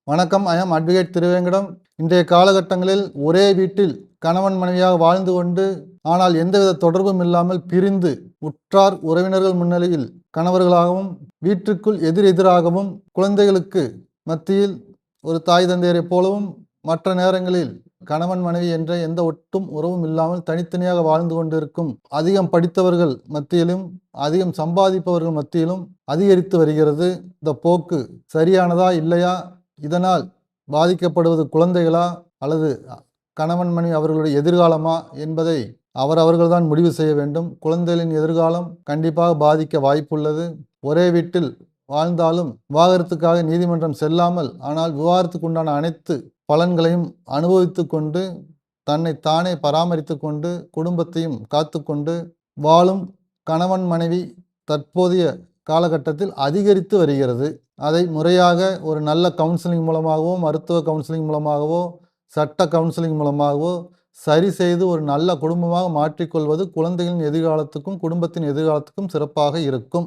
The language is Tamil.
வணக்கம். ஐ ஆம் அட்வொகேட் திருவேங்கடம். இன்றைய காலகட்டங்களில் ஒரே வீட்டில் கணவன் மனைவியாக வாழ்ந்து கொண்டு ஆனால் எந்தவித தொடர்பும் இல்லாமல் பிரிந்து உற்றார் உறவினர்கள் முன்னிலையில் கணவர்களாகவும் வீட்டுக்குள் எதிரெதிராகவும் குழந்தைகளுக்கு மத்தியில் ஒரு தாய் தந்தையரைப் போலவும் மற்ற நேரங்களில் கணவன் மனைவி என்ற எந்த ஒட்டும் உறவும் இல்லாமல் தனித்தனியாக வாழ்ந்து கொண்டிருக்கும் அதிகம் படித்தவர்கள் மத்தியிலும் அதிகம் சம்பாதிப்பவர்கள் மத்தியிலும் அதிகரித்து வருகிறது. இந்த போக்கு சரியானதா இல்லையா? இதனால் பாதிக்கப்படுவது குழந்தைகளா அல்லது கணவன் மனைவி அவர்களுடைய எதிர்காலமா என்பதை அவர்கள்தான் முடிவு செய்ய வேண்டும். குழந்தைகளின் எதிர்காலம் கண்டிப்பாக பாதிக்க வாய்ப்புள்ளது. ஒரே வீட்டில் வாழ்ந்தாலும் விவாகரத்துக்காக நீதிமன்றம் செல்லாமல் ஆனால் விவாகரத்துக்கு உண்டான அனைத்து பலன்களையும் அனுபவித்து கொண்டு தன்னை தானே பராமரித்து கொண்டு குடும்பத்தையும் காத்து கொண்டு வாழும் கணவன் மனைவி தற்போதைய காலகட்டத்தில் அதிகரித்து வருகிறது. அதை முறையாக ஒரு நல்ல கவுன்சிலிங் மூலமாகவோ மருத்துவ கவுன்சிலிங் மூலமாகவோ சட்ட கவுன்சிலிங் மூலமாகவோ சரி செய்து ஒரு நல்ல குடும்பமாக மாற்றிக்கொள்வது குழந்தைகளின் எதிர்காலத்துக்கும் குடும்பத்தின் எதிர்காலத்துக்கும் சிறப்பாக இருக்கும்.